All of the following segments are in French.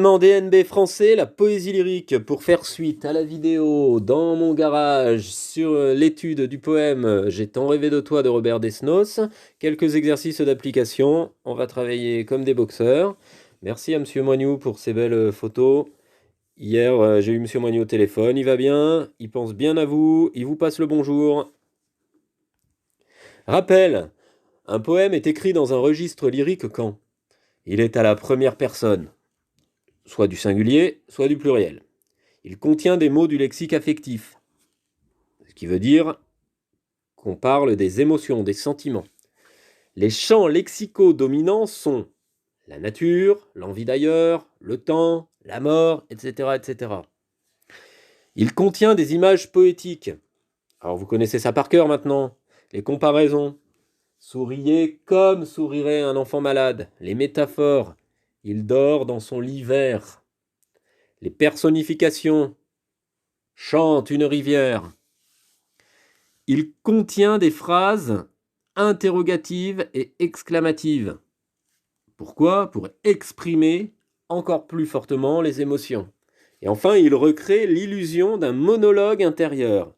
En DNB français, la poésie lyrique pour faire suite à la vidéo dans mon garage sur l'étude du poème J'ai tant rêvé de toi de Robert Desnos. Quelques exercices d'application. On va travailler comme des boxeurs. Merci à Monsieur Moignou pour ces belles photos. Hier, j'ai eu Monsieur Moignou au téléphone. Il va bien, il pense bien à vous, il vous passe le bonjour. Rappel, un poème est écrit dans un registre lyrique quand il est à la première personne, soit du singulier, soit du pluriel. Il contient des mots du lexique affectif, ce qui veut dire qu'on parle des émotions, des sentiments. Les champs lexicaux dominants sont la nature, l'envie d'ailleurs, le temps, la mort, etc., etc. Il contient des images poétiques. Alors vous connaissez ça par cœur maintenant. Les comparaisons. Souriez comme sourirait un enfant malade. Les métaphores. Il dort dans son lit vert. Les personnifications. Chante une rivière. Il contient des phrases interrogatives et exclamatives. Pourquoi? Pour exprimer encore plus fortement les émotions. Et enfin, il recrée l'illusion d'un monologue intérieur.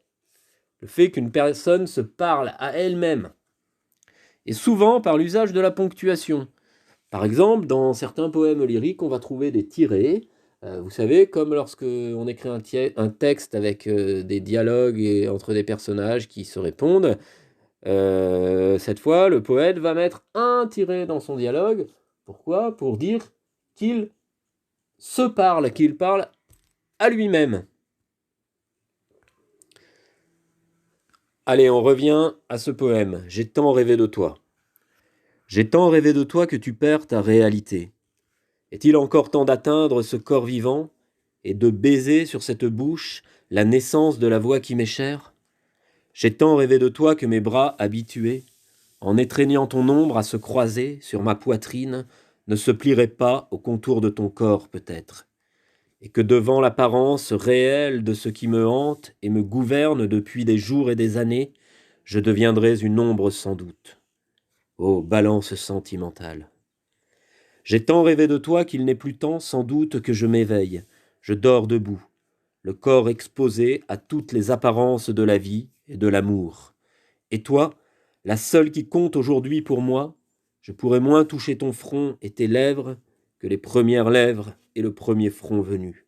Le fait qu'une personne se parle à elle-même. Et souvent par l'usage de la ponctuation. Par exemple, dans certains poèmes lyriques, on va trouver des tirets. Vous savez, comme lorsque on écrit un texte avec des dialogues entre des personnages qui se répondent, cette fois, le poète va mettre un tiret dans son dialogue. Pourquoi? Pour dire qu'il se parle, qu'il parle à lui-même. Allez, on revient à ce poème. J'ai tant rêvé de toi. J'ai tant rêvé de toi que tu perds ta réalité. Est-il encore temps d'atteindre ce corps vivant et de baiser sur cette bouche la naissance de la voix qui m'est chère? J'ai tant rêvé de toi que mes bras habitués, en étreignant ton ombre à se croiser sur ma poitrine, ne se plieraient pas au contour de ton corps peut-être, et que devant l'apparence réelle de ce qui me hante et me gouverne depuis des jours et des années, je deviendrais une ombre sans doute. Ô balance sentimentale! J'ai tant rêvé de toi qu'il n'est plus temps sans doute que je m'éveille. Je dors debout, le corps exposé à toutes les apparences de la vie et de l'amour. Et toi, la seule qui compte aujourd'hui pour moi, je pourrais moins toucher ton front et tes lèvres que les premières lèvres et le premier front venu.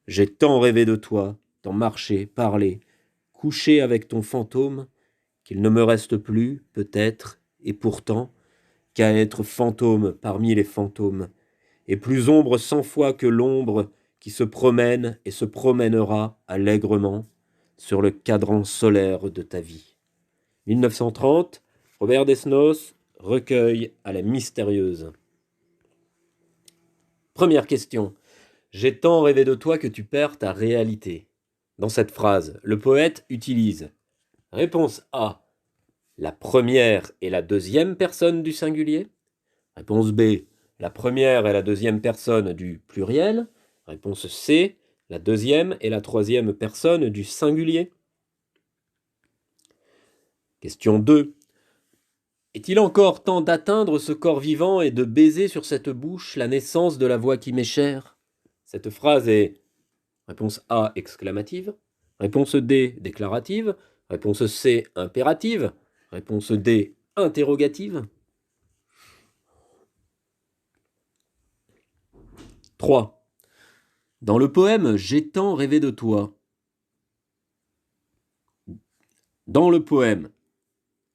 J'ai tant rêvé de toi, tant marché, parlé, couché avec ton fantôme, qu'il ne me reste plus, peut-être, et pourtant, qu'à être fantôme parmi les fantômes, et plus ombre 100 fois que l'ombre qui se promène et se promènera allègrement sur le cadran solaire de ta vie. 1930, Robert Desnos, recueil à la mystérieuse. Première question. J'ai tant rêvé de toi que tu perds ta réalité. Dans cette phrase, le poète utilise réponse A, la première et la deuxième personne du singulier. Réponse B, la première et la deuxième personne du pluriel. Réponse C, la deuxième et la troisième personne du singulier. Question 2. Est-il encore temps d'atteindre ce corps vivant et de baiser sur cette bouche la naissance de la voix qui m'est chère? Cette phrase est réponse A exclamative, réponse D déclarative, réponse C impérative, réponse D interrogative. 3. Dans le poème J'ai tant rêvé de toi. Dans le poème,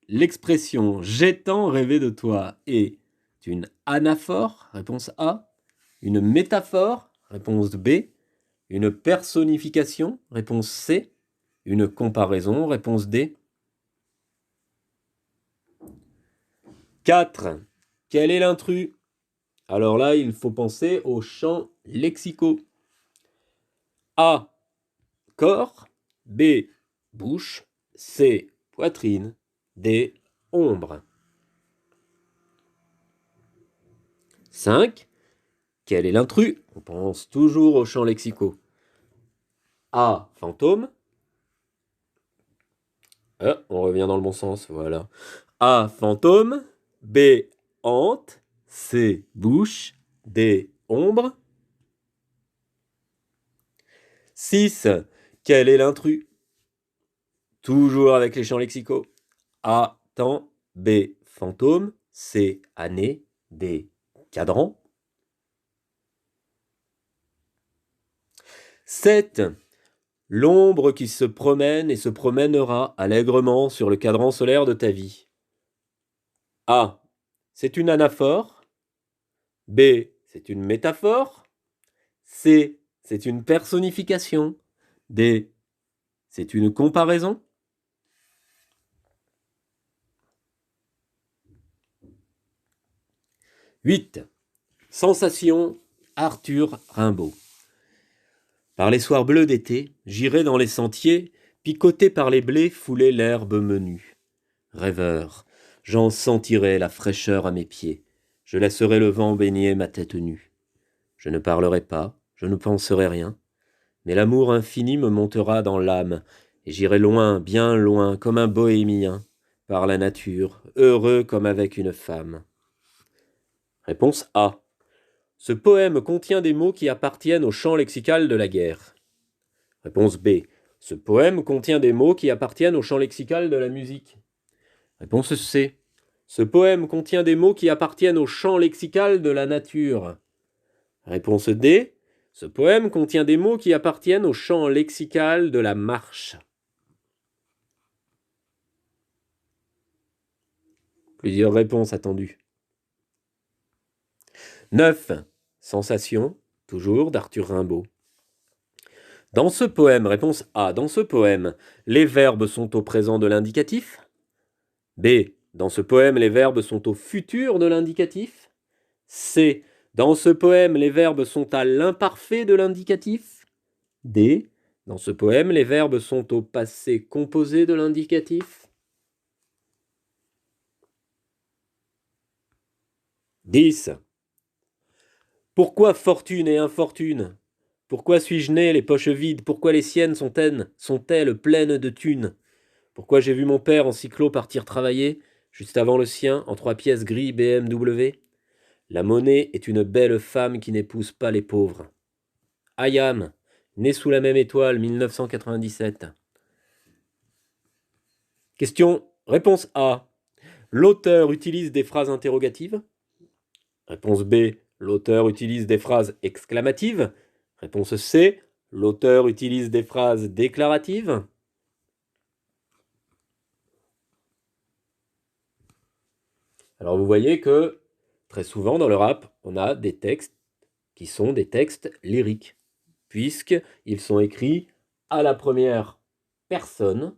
l'expression J'ai tant rêvé de toi est une anaphore, réponse A, une métaphore, réponse B, une personnification, réponse C, une comparaison, réponse D. 4. Quel est l'intrus? Alors là, il faut penser aux champs lexicaux. A. Corps. B. Bouche. C. Poitrine. D. Ombre. 5. Quel est l'intrus? On pense toujours aux champs lexicaux. A. Fantôme. On revient dans le bon sens, voilà. A. Fantôme. B. Hante. C. Bouche. D. Ombre. 6. Quel est l'intrus? Toujours avec les champs lexicaux. A. Temps. B. Fantôme. C. Année. D. Cadran. 7. L'ombre qui se promène et se promènera allègrement sur le cadran solaire de ta vie. A. C'est une anaphore. B. C'est une métaphore. C. C'est une personnification. D. C'est une comparaison. 8. Sensation, Arthur Rimbaud. Par les soirs bleus d'été, j'irai dans les sentiers, picoté par les blés, fouler l'herbe menue. Rêveur, j'en sentirai la fraîcheur à mes pieds. Je laisserai le vent baigner ma tête nue. Je ne parlerai pas, je ne penserai rien, mais l'amour infini me montera dans l'âme, et j'irai loin, bien loin, comme un bohémien, par la nature, heureux comme avec une femme. Réponse A. Ce poème contient des mots qui appartiennent au champ lexical de la guerre. Réponse B. Ce poème contient des mots qui appartiennent au champ lexical de la musique. Réponse C. Ce poème contient des mots qui appartiennent au champ lexical de la nature. Réponse D. Ce poème contient des mots qui appartiennent au champ lexical de la marche. Plusieurs réponses attendues. 9. Sensation, toujours d'Arthur Rimbaud. Dans ce poème, réponse A, dans ce poème, les verbes sont au présent de l'indicatif. B. Dans ce poème, les verbes sont au futur de l'indicatif. C. Dans ce poème, les verbes sont à l'imparfait de l'indicatif. D. Dans ce poème, les verbes sont au passé composé de l'indicatif. 10. Pourquoi fortune et infortune? Pourquoi suis-je né les poches vides? Pourquoi les siennes sont-elles pleines de thunes? Pourquoi j'ai vu mon père en cyclo partir travailler, juste avant le sien, en 3 pièces gris BMW? La monnaie est une belle femme qui n'épouse pas les pauvres. Ayam, né sous la même étoile, 1997. Question. Réponse A. L'auteur utilise des phrases interrogatives. Réponse B. L'auteur utilise des phrases exclamatives. Réponse C. L'auteur utilise des phrases déclaratives. Alors vous voyez que très souvent dans le rap, on a des textes qui sont des textes lyriques, puisqu'ils sont écrits à la première personne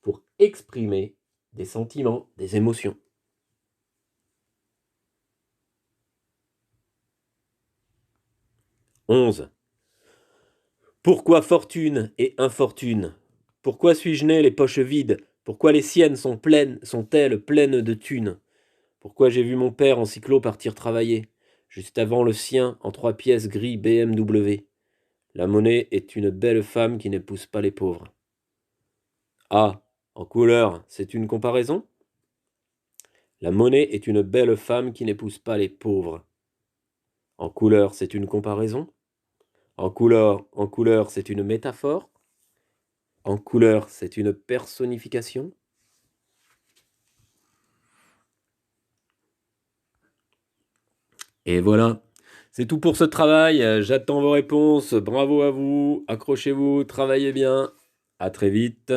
pour exprimer des sentiments, des émotions. « 11. Pourquoi fortune et infortune? Pourquoi suis-je né les poches vides? Pourquoi les siennes sont-elles pleines de thunes? Pourquoi j'ai vu mon père en cyclo partir travailler, juste avant le sien en 3 pièces gris BMW? La monnaie est une belle femme qui n'épouse pas les pauvres. A. En couleur, c'est une comparaison? La monnaie est une belle femme qui n'épouse pas les pauvres. En couleur, c'est une comparaison? En couleur, c'est une métaphore? En couleur, c'est une personnification? Et voilà, c'est tout pour ce travail. J'attends vos réponses. Bravo à vous, accrochez-vous, travaillez bien. À très vite.